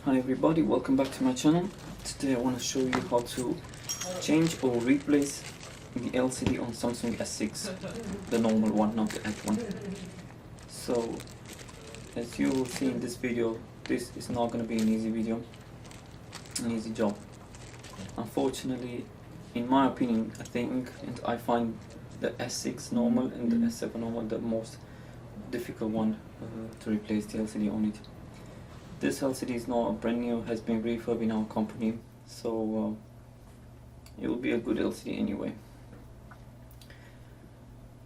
Hi everybody, welcome back to my channel. Today I want to show you how to change or replace the LCD on Samsung S6, the normal one, not the F one. So as you will see in this video, this is not going to be an easy video, an easy job. Unfortunately, in my opinion, I think and I find the S6 normal and the S7 normal the most difficult one to replace the LCD on it. This LCD is not brand new, has been refurbed in our company, so it will be a good LCD anyway.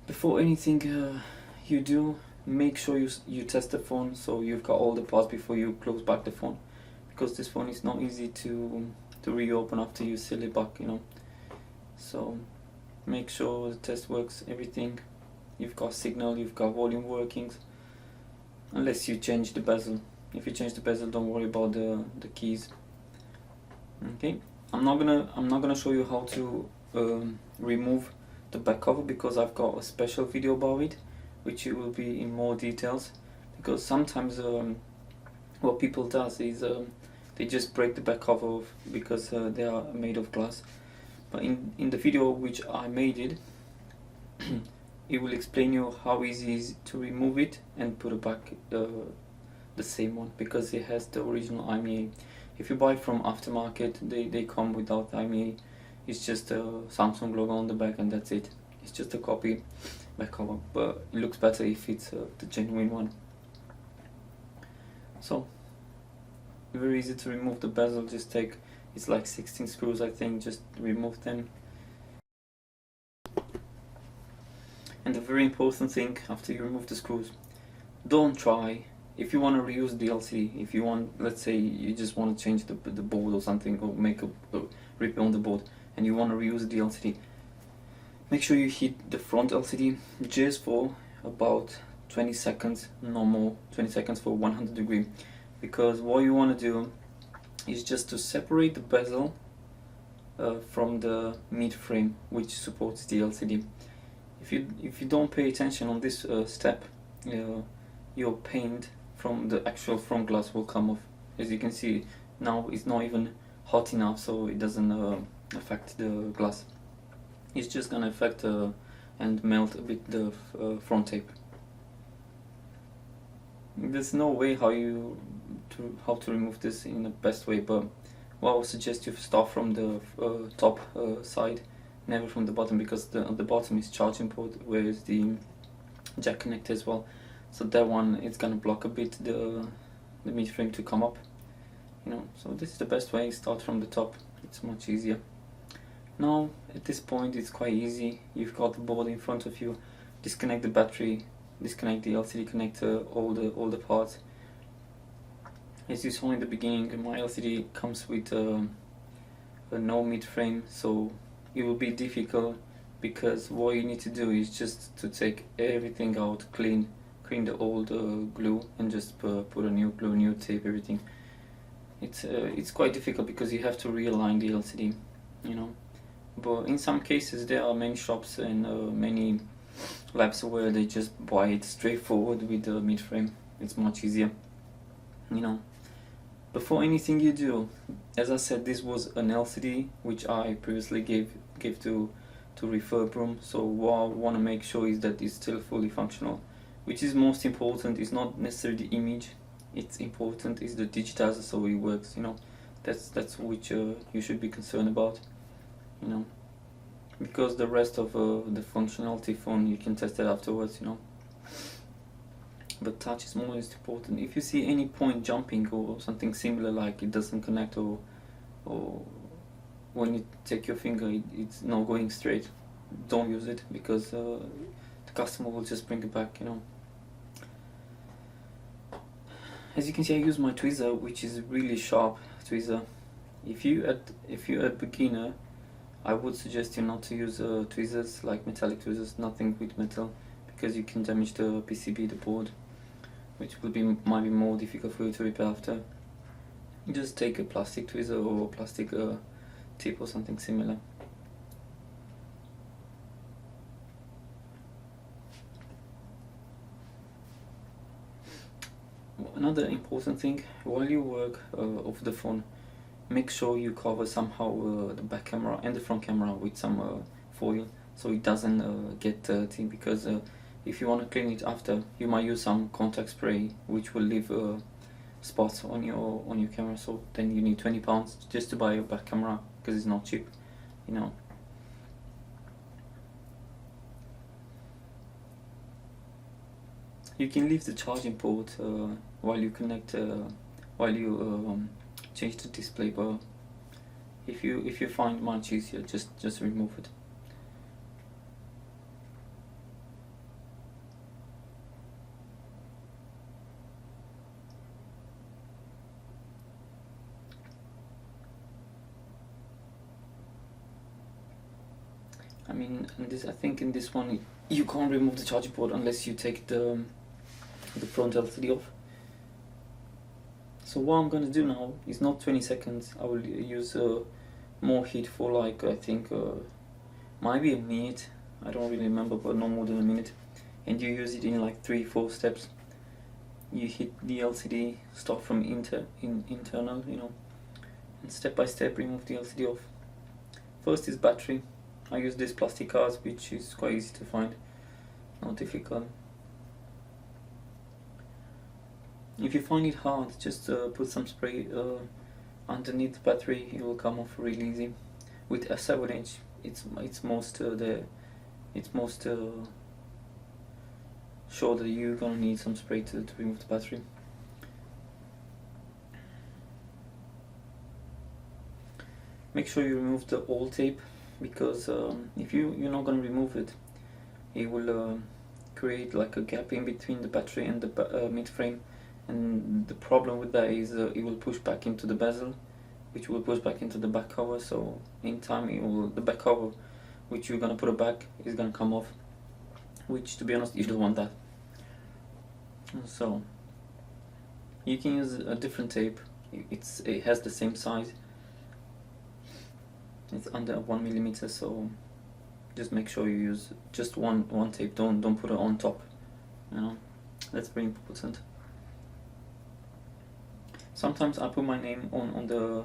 Before anything you do, make sure you test the phone so you've got all the parts before you close back the phone, because this phone is not easy to reopen after you seal it back, So make sure the test works, everything. You've got signal, you've got volume workings, unless you change the bezel. If you change the bezel, don't worry about the keys. Okay, I'm not gonna show you how to remove the back cover, because I've got a special video about it, which it will be in more details. Because sometimes what people does is they just break the back cover off because they are made of glass. But in the video which I made it, it will explain you how easy it is to remove it and put it back the same one, because it has the original IMEI. If you buy from aftermarket, they come without IMEI. It's just a Samsung logo on the back and that's it. It's just a copy back cover, but it looks better if it's the genuine one. So very easy to remove the bezel. Just take, it's like 16 screws I think, just remove them. And the very important thing after you remove the screws, don't try, if you want to reuse the LCD, if you want, let's say you just want to change the board or something, or make a repair on the board and you want to reuse the LCD, make sure you hit the front LCD just for about 20 seconds, no more, 20 seconds for 100 degree, because what you want to do is just to separate the bezel from the mid frame which supports the LCD. If you don't pay attention on this step, your paint from the actual front glass will come off. As you can see now, it's not even hot enough, so it doesn't affect the glass. It's just gonna affect and melt a bit the front tape. There's no way how to remove this in the best way, but what I would suggest you start from the top side, never from the bottom, because the bottom is charging port, whereas the jack connector as well. So that one, it's gonna block a bit the mid frame to come up, So this is the best way. Start from the top. It's much easier. Now at this point it's quite easy. You've got the board in front of you. Disconnect the battery, disconnect the LCD connector, all the parts. As you saw in the beginning, my LCD comes with a no mid frame, so it will be difficult, because what you need to do is just to take everything out, clean the old glue and just put a new glue, new tape, everything. It's quite difficult because you have to realign the LCD, but in some cases there are many shops and many labs where they just buy it straightforward with the mid frame. It's much easier, Before anything you do, as I said, this was an LCD which I previously gave to refurb room, so what I want to make sure is that it's still fully functional. Which is most important is not necessarily the image, it's important is the digitizer, so it works, That's which you should be concerned about, because the rest of the functionality phone you can test it afterwards, But touch is most important. If you see any point jumping or something similar, like it doesn't connect, or when you take your finger it's not going straight, don't use it, because the customer will just bring it back, As you can see, I use my tweezer, which is really sharp tweezer. If you're a beginner, I would suggest you not to use tweezers like metallic tweezers, nothing with metal, because you can damage the PCB, the board, which might be more difficult for you to repair after. Just take a plastic tweezer or plastic tip or something similar. another important thing, while you work off the phone, make sure you cover somehow the back camera and the front camera with some foil, so it doesn't get dirty, because if you want to clean it after, you might use some contact spray which will leave spots on your camera. So then you need £20 just to buy a back camera, because it's not cheap, you know. You can leave the charging port while you connect, while you change the display, but if you find much easier, just remove it. I think in this one you can't remove the charging port unless you take the front LCD off. So what I'm gonna do now is not 20 seconds. I will use more heat for like, I think might be a minute. I don't really remember, but no more than a minute. And you use it in like 3-4 steps. You hit the LCD, start from internal, you know, and step by step remove the LCD off. First is battery. I use this plastic cards, which is quite easy to find, not difficult. If you find it hard, just put some spray underneath the battery. It will come off really easy. With a 7-inch, it's most sure that you're gonna need some spray to remove the battery. Make sure you remove the old tape, because if you're not gonna remove it, it will create like a gap in between the battery and the mid frame. And the problem with that is it will push back into the bezel, which will push back into the back cover. So in time, the back cover, which you're gonna put it back, is gonna come off. Which, to be honest, you don't want that. So you can use a different tape. It has the same size. It's under 1mm, so just make sure you use just one tape. Don't put it on top. You know, that's very important. Sometimes I put my name on the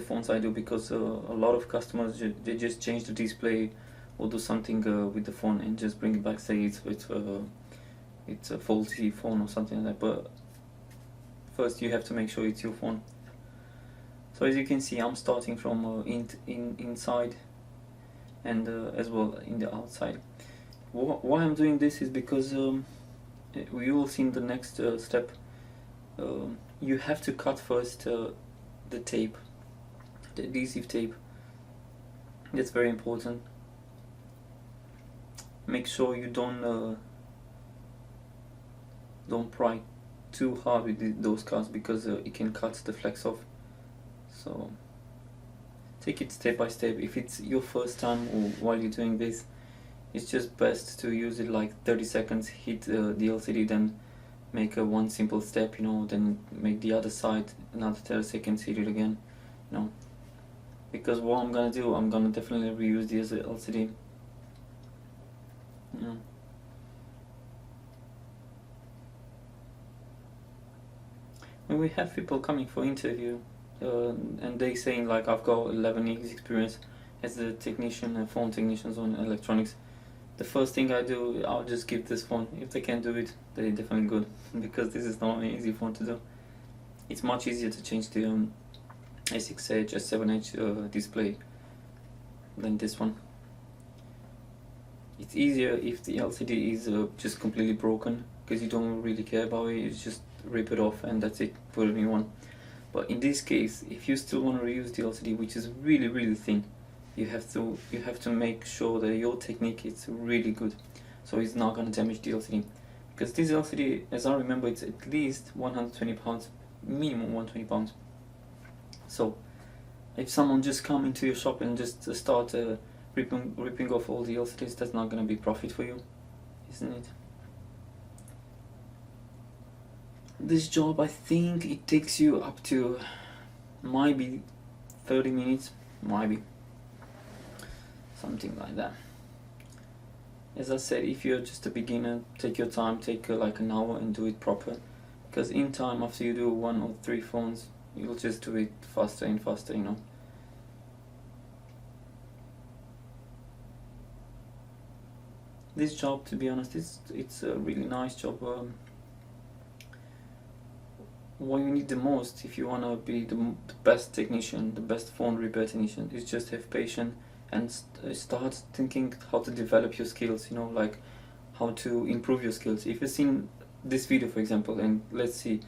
phones I do, because a lot of customers they just change the display or do something with the phone and just bring it back, say it's a faulty phone or something like that. But first you have to make sure it's your phone. So as you can see, I'm starting from inside and as well in the outside. Why I'm doing this is because we will see in the next step. You have to cut first the tape, the adhesive tape. That's very important. Make sure you don't pry too hard with those cuts, because it can cut the flex off. So take it step by step. If it's your first time or while you're doing this, it's just best to use it like 30 seconds, hit the LCD, then make one simple step, you know, then make the other side another 30 seconds, hit it again, you know. Because what I'm gonna do, I'm gonna definitely reuse the LCD, you know. When we have people coming for interview, and they saying like, I've got 11 years experience as a technician, phone technicians on electronics, the first thing I do, I'll just give this phone. If they can do it, they're definitely good, because this is not an easy phone to do. It's much easier to change the A6H, S7H display than this one. It's easier if the LCD is just completely broken, because you don't really care about it. You just rip it off and that's it, put a new one. But in this case, if you still want to reuse the LCD, which is really, really thin, you have to make sure that your technique is really good, so it's not going to damage the LCD. Because this LCD, as I remember, it's at least £120, minimum £120. So if someone just come into your shop and just start ripping off all the LCDs, that's not going to be profit for you, isn't it? This job, I think it takes you up to maybe 30 minutes, maybe something like that. As I said, if you're just a beginner, take your time, take like an hour and do it proper, because in time, after you do 1 or 3 phones, you'll just do it faster and faster, you know. This job, to be honest, it's a really nice job. What you need the most if you want to be the best technician, the best phone repair technician, is just have patience and start thinking how to develop your skills, you know, like how to improve your skills. If you've seen this video, for example, and let's say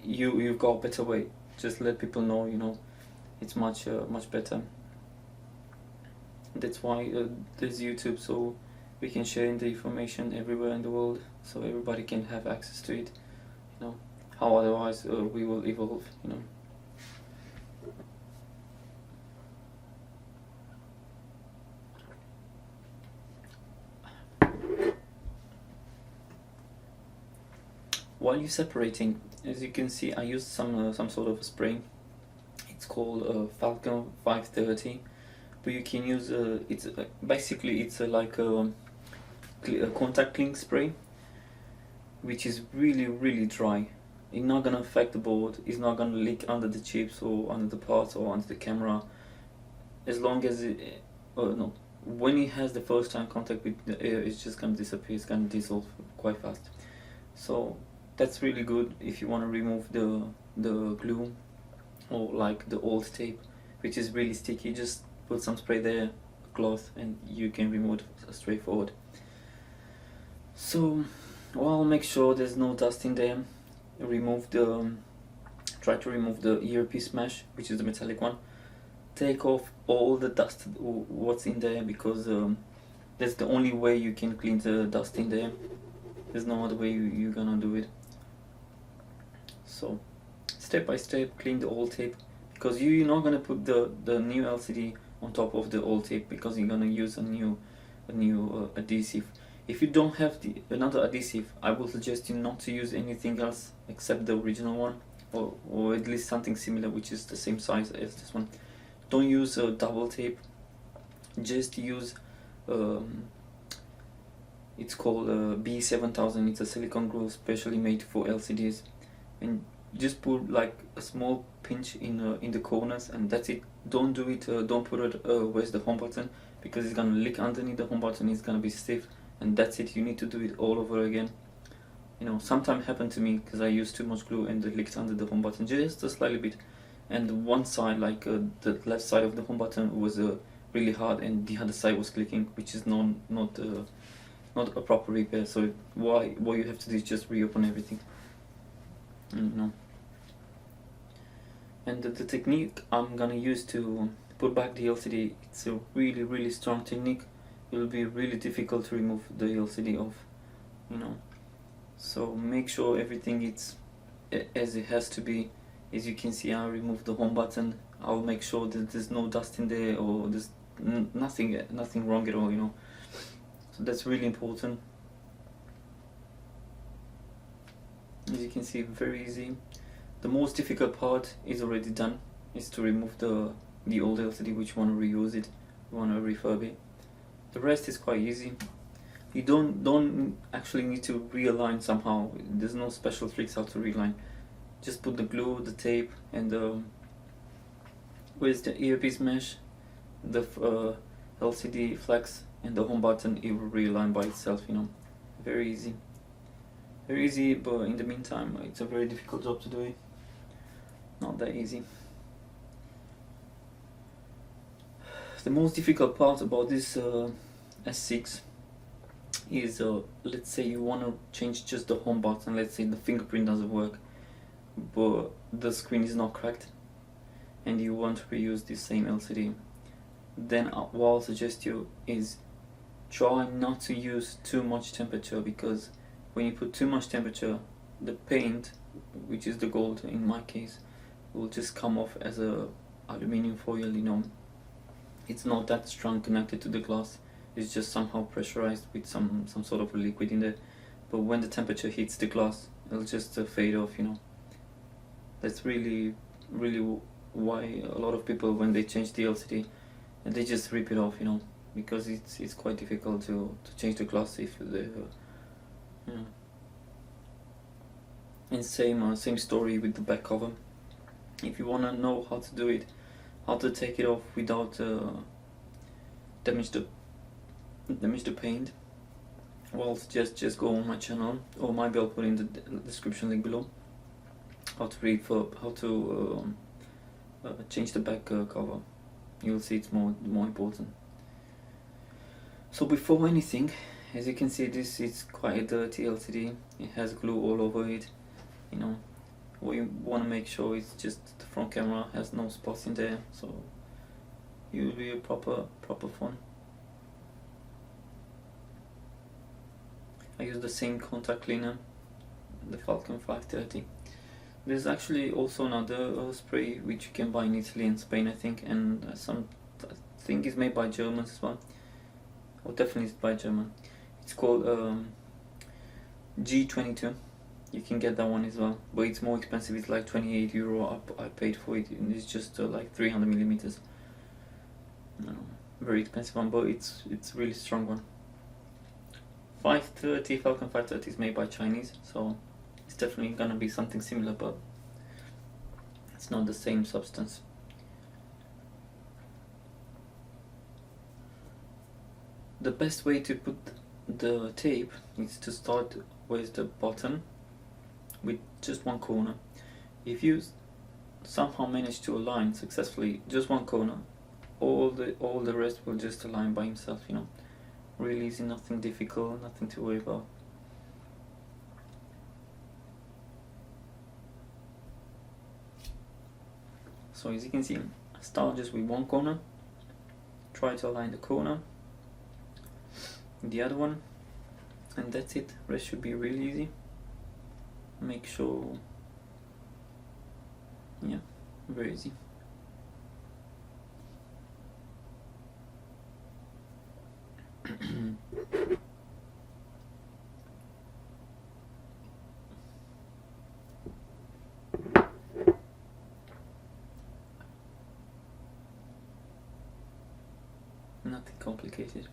you've got a better way, just let people know, you know, it's much better. That's why there's YouTube, so we can share the information everywhere in the world, so everybody can have access to it, you know. How otherwise we will evolve, you know. While you're separating, as you can see, I used some sort of spray. It's called Falcon 530, but you can use basically it's like a contact cling spray, which is really dry. It's not gonna affect the board. It's not gonna leak under the chips or under the parts or under the camera. As long as it, no, when it has the first time contact with the air, it's just gonna disappear. It's gonna dissolve quite fast. So that's really good if you want to remove the glue or like the old tape, which is really sticky. Just put some spray there, cloth, and you can remove it straightforward. So, well, make sure there's no dust in there. Try to remove the earpiece mesh, which is the metallic one. Take off all the dust what's in there, because that's the only way you can clean the dust in there. There's no other way you're gonna do it. So step by step, clean the old tape, because you're not gonna put the new LCD on top of the old tape, because you're gonna use a new adhesive. If you don't have another adhesive, I will suggest you not to use anything else except the original one, or at least something similar which is the same size as this one. Don't use double tape. Just use it's called B7000. It's a silicone glue specially made for LCDs, and just put like a small pinch in the corners, and that's it. Don't do it. Don't put it where's the home button, because it's gonna leak underneath the home button. It's gonna be stiff, and that's it. You need to do it all over again. You know, sometimes happened to me because I used too much glue and it leaked under the home button just a slightly bit, and one side, like the left side of the home button, was really hard, and the other side was clicking, which is not a proper repair. So what you have to do is just reopen everything, you know. And the technique I'm gonna use to put back the LCD, it's a really strong technique. It will be really difficult to remove the LCD off, you know. So make sure everything is as it has to be. As you can see, I removed the home button. I'll make sure that there's no dust in there, or there's nothing wrong at all, you know. So that's really important. As you can see, very easy. The most difficult part is already done. Is to remove the old LCD, which you want to reuse it, you want to refurb it. The rest is quite easy. You don't actually need to realign somehow. There's no special tricks how to realign. Just put the glue, the tape, and with the earpiece mesh, the LCD flex, and the home button, it will realign by itself, you know. Very easy. Very easy, but in the meantime, it's a very difficult job to do it. Not that easy. The most difficult part about this S6 is, let's say you want to change just the home button. Let's say the fingerprint doesn't work, but the screen is not cracked, and you want to reuse the same LCD. Then what I'll suggest you is try not to use too much temperature, because when you put too much temperature, the paint, which is the gold in my case, will just come off as a aluminium foil, you know. It's not that strong connected to the glass. It's just somehow pressurized with some sort of liquid in there. But when the temperature hits the glass, it'll just fade off, you know. That's really why a lot of people, when they change the LCD, and they just rip it off, you know, because it's quite difficult to change the glass if they, you know. And same story with the back cover. If you wanna know how to do it, how to take it off without damage the paint, well, just go on my channel, or maybe I'll put in the description link below how to change the back cover. You'll see it's more important. So before anything, as you can see, this is quite a dirty LCD. It has glue all over it. You know, what you want to make sure is just the front camera has no spots in there, so it will be a proper phone. I use the same contact cleaner, the Falcon 530. There's actually also another spray which you can buy in Italy and Spain, I think, and I think it's made by Germans as well. Or definitely it's by German. It's called G22. You can get that one as well, but it's more expensive. It's like €28 I paid for it, and it's just like 300 millimeters. Very expensive one, but it's a really strong one. 530 Falcon 530 is made by Chinese, so it's definitely gonna be something similar, but it's not the same substance. The best way to put the tape is to start with the bottom, with just one corner. If you somehow manage to align successfully just one corner, all the rest will just align by himself, you know. Really easy, nothing difficult, nothing to worry about. So as you can see, start just with one corner, try to align the corner, the other one, and that's it. Rest should be really easy. Make sure, yeah, very easy. Nothing complicated.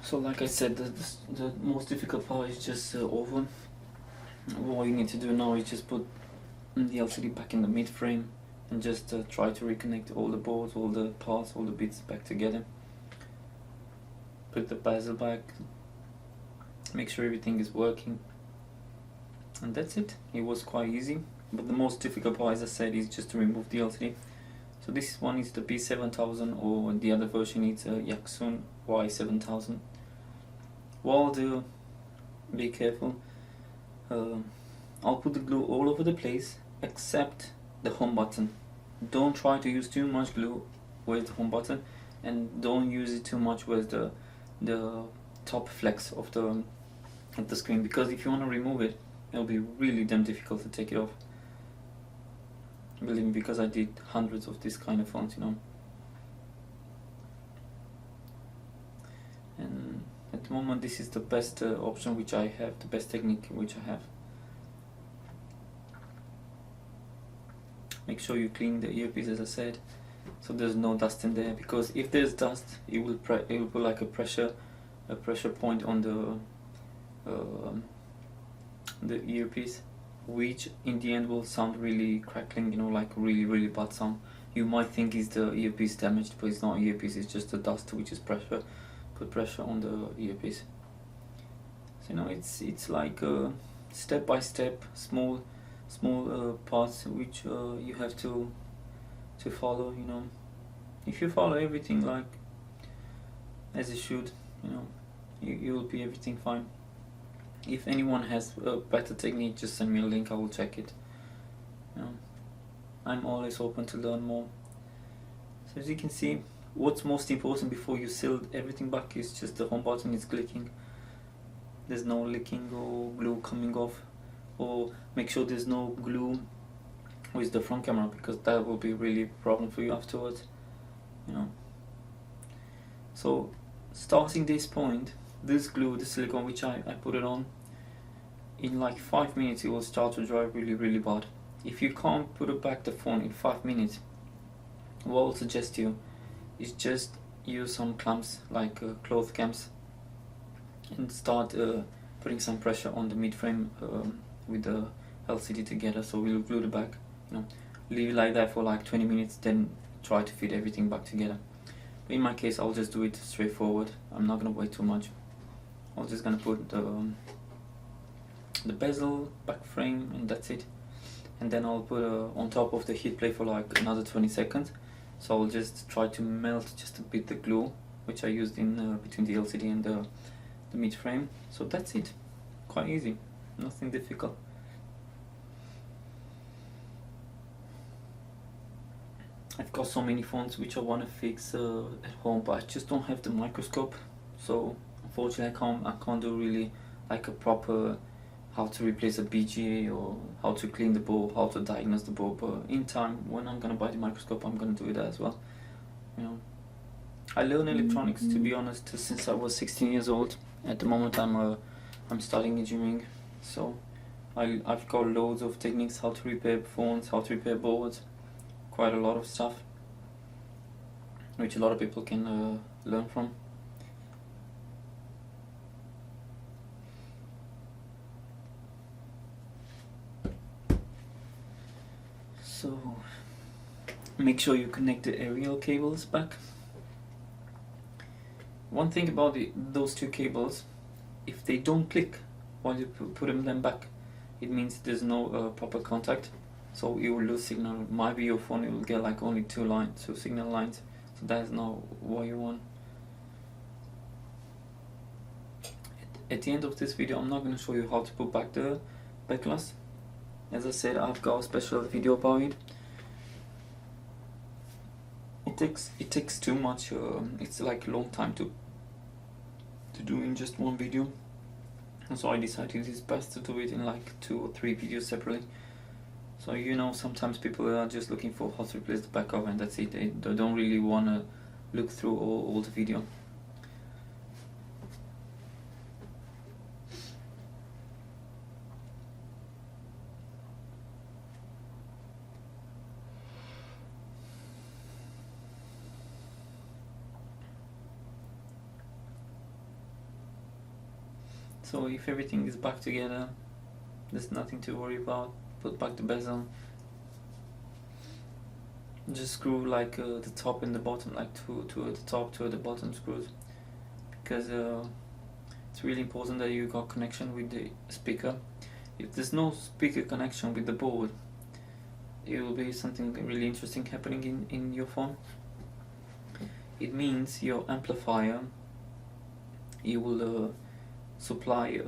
So like I said, the most difficult part is just over. What you need to do now is just put the LCD back in the mid frame and just try to reconnect all the boards, all the parts, all the bits back together. Put the bezel back, make sure everything is working, and that's it. It was quite easy, but the most difficult part, as I said, is just to remove the LCD. So this one is the B7000, or the other version is Yaksun Y7000. What I'll do, be careful, I'll put the glue all over the place except the home button. Don't try to use too much glue with the home button, and don't use it too much with the top flex of the screen, because if you want to remove it, it'll be really damn difficult to take it off. Believe me, because I did hundreds of this kind of phones, you know. And at the moment, this is the best option which I have, the best technique which I have. Make sure you clean the earpiece, as I said, so there's no dust in there, because if there's dust, it will put like a pressure point on the earpiece, which in the end will sound really crackling, you know, like really bad sound. You might think it's the earpiece damaged, but it's not earpiece, it's just the dust which is put pressure on the earpiece. So you know, it's like step by step, small parts which you have to follow, you know. If you follow everything like as it should, you know, you will be everything fine. If anyone has a better technique, just send me a link, I will check it. You know, I'm always open to learn more. So as you can see, what's most important before you seal everything back is just the home button is clicking. There's no leaking or glue coming off, or make sure there's no glue with the front camera, because that will be really a problem for you afterwards, you know. So starting this point, this glue, the silicone which I put it on, in like 5 minutes it will start to dry really bad. If you can't put back the phone in 5 minutes, what I will suggest you is just use some clamps, like cloth clamps, and start putting some pressure on the mid frame with the LCD together, so we'll glue the back, leave it like that for like 20 minutes, then try to fit everything back together. But in my case, I'll just do it straightforward. I'm not gonna wait too much. I'm just gonna put the bezel, back frame, and that's it. And then I'll put on top of the heat plate for like another 20 seconds. So I'll just try to melt just a bit the glue, which I used in between the LCD and the mid frame. So that's it. Quite easy, nothing difficult. I've got so many phones which I want to fix at home, but I just don't have the microscope. So unfortunately I can't do really like a proper how to replace a BGA or how to clean the bulb, how to diagnose the bulb. But in time, when I'm gonna buy the microscope, I'm gonna do it as well. I learned electronics, to be honest, since I was 16 years old. At the moment I'm studying engineering, so I've got loads of techniques, how to repair phones, how to repair boards, quite a lot of stuff which a lot of people can learn from. So make sure you connect the aerial cables back. One thing about those two cables, if they don't click while you put them back, it means there's no proper contact, so you will lose signal. Maybe your phone will get like only two signal lines, so that's not what you want. At the end of this video, I'm not going to show you how to put back the back glass. As I said, I've got a special video about it. It takes too much. It's like a long time to do in just one video, and so I decided it's best to do it in like 2 or 3 videos separately. So sometimes people are just looking for how to replace the back cover, and that's it. They don't really want to look through all the video. So if everything is back together, there's nothing to worry about. Put back the bezel. Just screw like the top and the bottom, like two at the top, 2 at the bottom screws, because it's really important that you got connection with the speaker. If there's no speaker connection with the board, it will be something really interesting happening in your phone. It means your amplifier, it will supply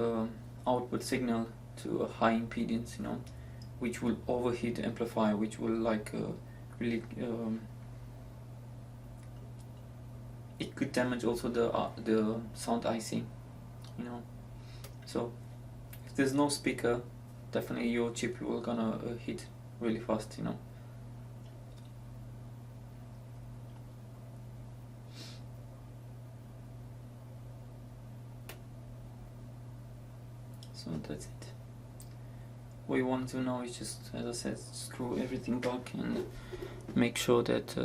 output signal to a high impedance, which will overheat the amplifier, which will like really it could damage also the sound IC, So if there's no speaker, definitely your chip will gonna hit really fast, So that's it. What you want to know is just, as I said, screw everything back and make sure that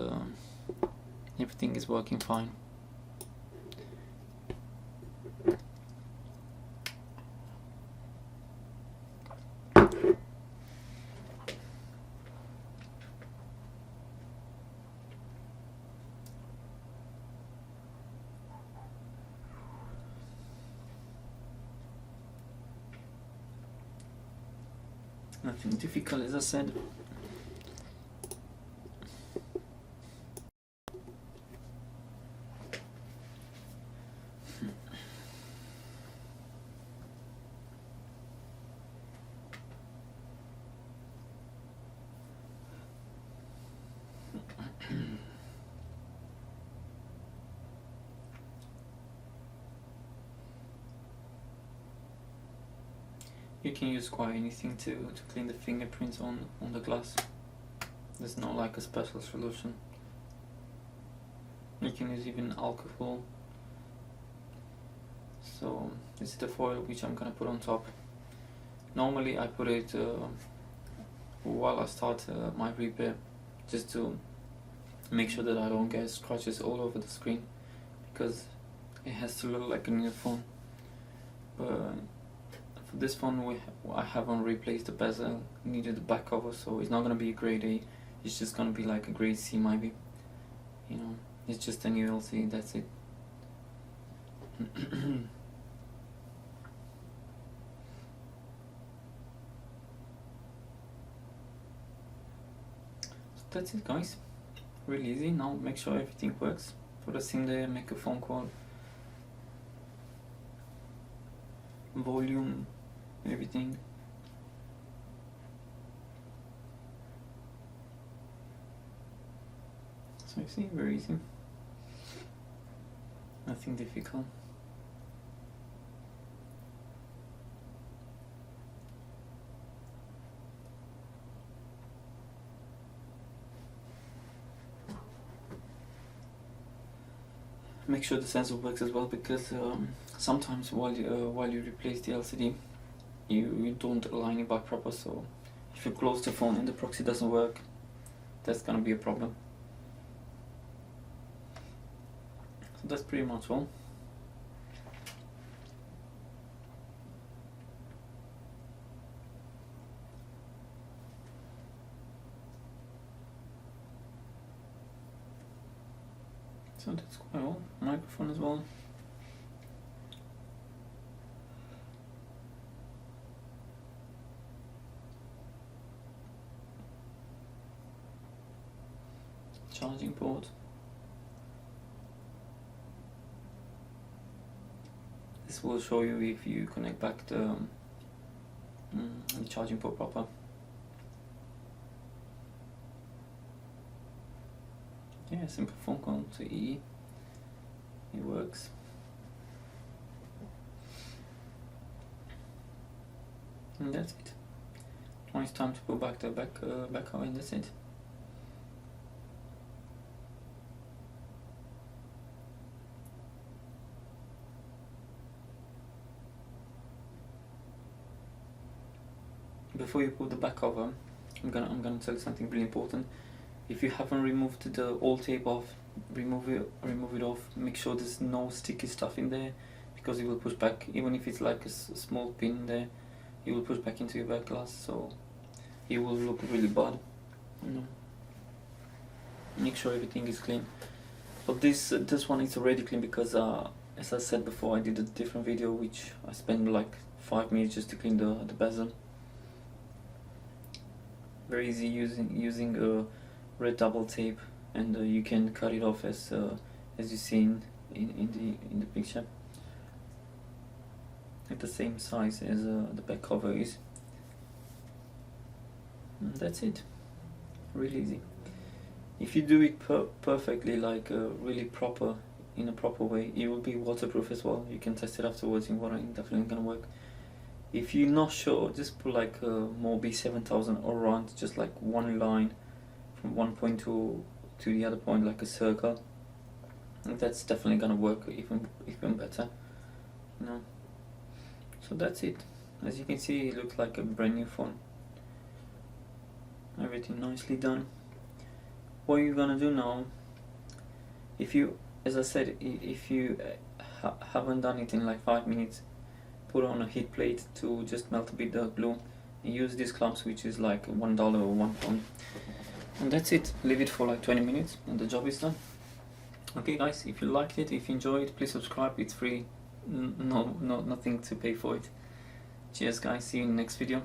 everything is working fine. Nothing difficult, as I said. You can use quite anything to clean the fingerprints on the glass. There's no like a special solution. You can use even alcohol. So this is the foil which I'm gonna put on top. Normally I put it while I start my repair, just to make sure that I don't get scratches all over the screen, because it has to look like a new phone. But for this phone I haven't replaced the bezel, needed the back cover, so it's not gonna be a grade A, it's just gonna be like a grade C maybe. You know, it's just a new LCD, that's it. So that's it guys, really easy. Now make sure everything works. Put a SIM there, make a phone call, volume, everything. So you see, very easy, nothing difficult. Make sure the sensor works as well, because sometimes while you replace the LCD, you don't align it back proper. So if you close the phone and the proxy doesn't work, that's gonna be a problem. So that's pretty much all. So that's quite all. Microphone as well. Charging port. This will show you if you connect back the charging port proper. Yeah, simple phone call to EE. It works. And that's it. Now it's time to put back the back cover, and that's it. Before you put the back cover, I'm gonna tell you something really important. If you haven't removed the old tape off, remove it off. Make sure there's no sticky stuff in there, because it will push back. Even if it's like a small pin there, it will push back into your back glass, so it will look really bad. You know. Make sure everything is clean. But this one is already clean, because as I said before, I did a different video which I spent like 5 minutes just to clean the bezel. Very easy using a red double tape, and you can cut it off as you see in the picture, at the same size as the back cover is. And that's it. Really easy. If you do it perfectly, like really proper, in a proper way, it will be waterproof as well. You can test it afterwards in water, it's definitely gonna work. If you're not sure, just put like Mobi 7000 around, just like one line from one point to the other point, like a circle. And that's definitely gonna work even better, you know. So that's it. As you can see, it looks like a brand new phone. Everything nicely done. What you're gonna do now, if you, as I said, if you haven't done it in like 5 minutes, put on a heat plate to just melt a bit the glue. Use these clamps, which is like $1 or £1, and that's it. Leave it for like 20 minutes and the job is done. Okay guys, if you liked it, if you enjoyed it, please subscribe. It's free, nothing to pay for it. Cheers guys, see you in the next video.